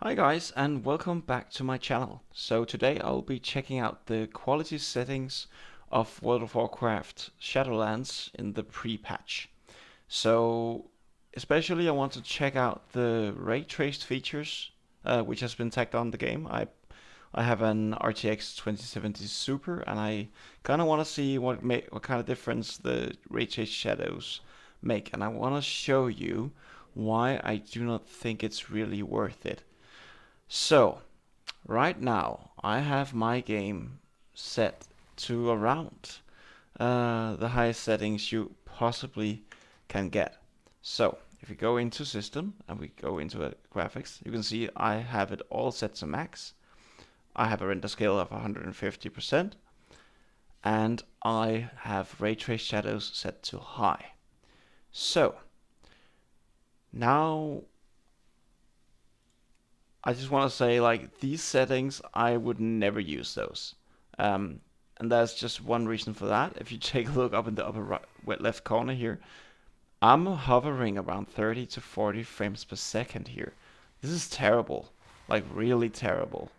Hi guys, and welcome back to my channel. So today I'll be checking out the quality settings of World of Warcraft Shadowlands in the pre-patch. So especially I want to check out the ray traced features which has been tacked on the game. I have an RTX 2070 Super and I kind of want to see what kind of difference the ray traced shadows make, and I want to show you why I do not think it's really worth it. So, right now, I have my game set to around the highest settings you possibly can get. So, if we go into system and we go into graphics, you can see I have it all set to max. I have a render scale of 150%, and I have ray trace shadows set to high. So, now I just want to say, like, these settings, I would never use those. Um, and there's just one reason for that. If you take a look up in the upper right, left corner here, I'm hovering around 30 to 40 frames per second here. This is terrible. Like, really terrible.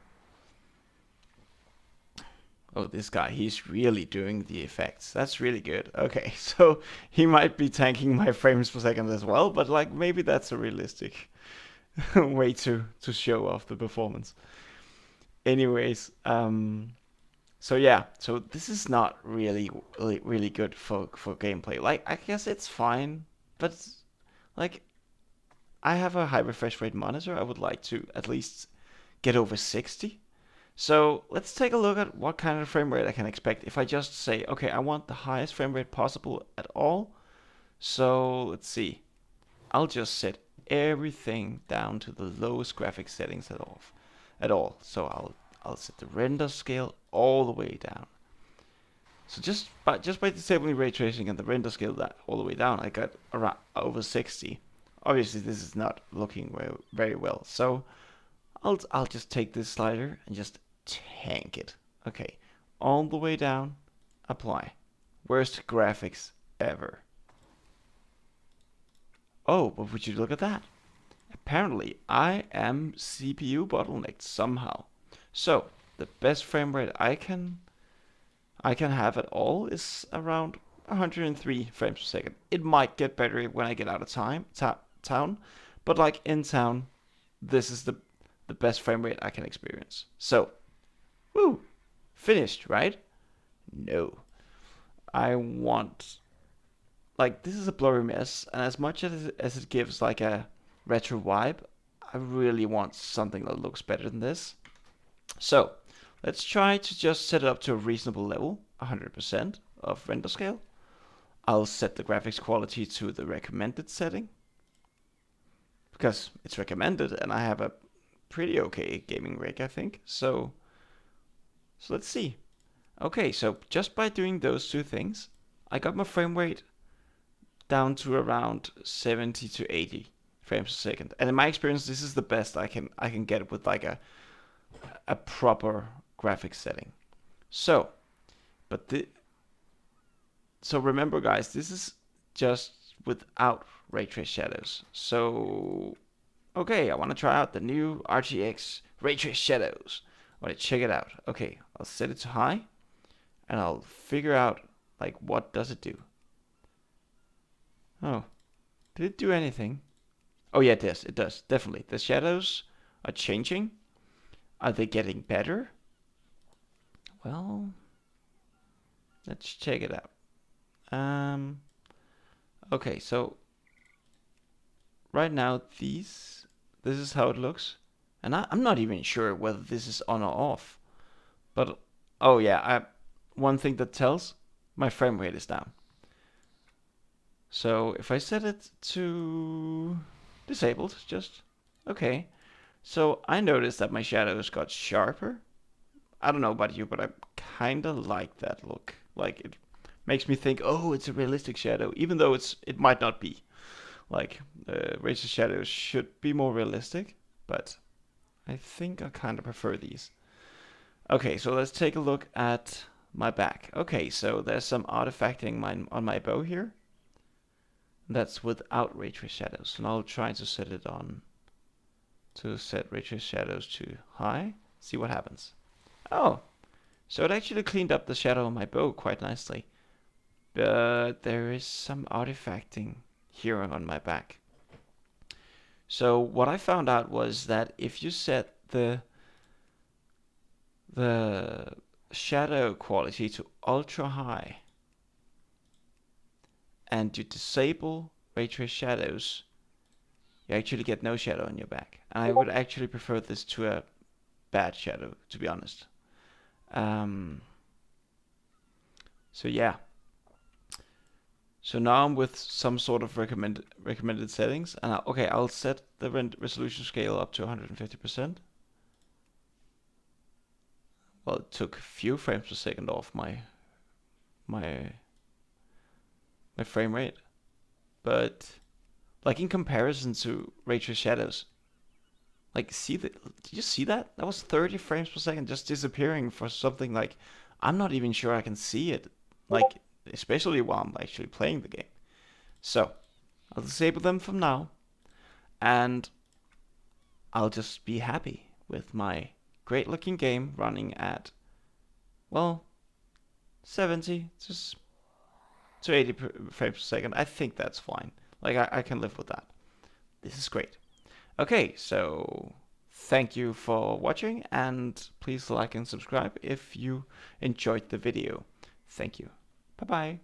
Oh, this guy, he's really doing the effects. That's really good. Okay, so he might be tanking my frames per second as well, but like maybe that's a realistic way to show off the performance. Anyways, so yeah, so this is not really good for gameplay. Like I guess it's fine, but like I have a high refresh rate monitor. I would like to at least get over 60. So let's take a look at what kind of frame rate I can expect if I just say, okay, I want the highest frame rate possible at all. So let's see. I'll just set everything down to the lowest graphic settings at all. So I'll set the render scale all the way down. So just by disabling ray tracing and the render scale that all the way down, I got around over 60. Obviously, this is not looking very well. So I'll just take this slider and just tank it. Okay, all the way down. Apply. Worst graphics ever. Oh, but would you look at that? Apparently, I am CPU bottlenecked somehow. So the best frame rate I can have at all is around 103 frames per second. It might get better when I get out of town, but like in town, this is the best frame rate I can experience. So, woo, finished, right? No, I want, like, this is a blurry mess, and as much as it gives like a retro vibe, I really want something that looks better than this. So let's try to just set it up to a reasonable level, 100% of render scale. I'll set the graphics quality to the recommended setting because it's recommended and I have a pretty okay gaming rig, I think. So let's see. Okay, so just by doing those two things, I got my frame rate down to around 70 to 80 frames per second. And in my experience, this is the best I can get with like a proper graphics setting. So, but the so remember guys, this is just without ray trace shadows. So, okay, I want to try out the new RTX ray trace shadows. I want to check it out. Okay, I'll set it to high and I'll figure out like what does it do. Oh, did it do anything? Oh yeah, it does. It does. Definitely. The shadows are changing. Are they getting better? Well, let's check it out. Um, okay, so right now this is how it looks, and I'm not even sure whether this is on or off. But oh yeah, one thing that tells my frame rate is down. So if I set it to disabled, just okay. So I noticed that my shadows got sharper. I don't know about you, but I kinda like that look. Like it makes me think, oh, it's a realistic shadow, even though it might not be. Like Razor shadows should be more realistic, but I think I kind of prefer these. Okay, so let's take a look at my back. Okay, so there's some artifacting on my bow here. That's without ray trace shadows, and I'll try to set it on to set Raytrace shadows to high. See what happens. Oh, so it actually cleaned up the shadow on my bow quite nicely. But there is some artifacting here on my back. So what I found out was that if you set the shadow quality to ultra high and you disable Raytrace shadows, you actually get no shadow on your back. And I would actually prefer this to a bad shadow, to be honest. So yeah. So now I'm with some sort of recommended settings, and okay, I'll set the resolution scale up to 150%. Well, it took a few frames per second off my frame rate, but like in comparison to Raytrace shadows, like did you see that? That was 30 frames per second just disappearing for something like I'm not even sure I can see it, like especially while I'm actually playing the game. So I'll disable them from now, and I'll just be happy with my great looking game running at, well, 70 to 80 frames per second. I think that's fine. Like, I can live with that. This is great. Okay, so thank you for watching, and please like and subscribe if you enjoyed the video. Thank you. Bye bye.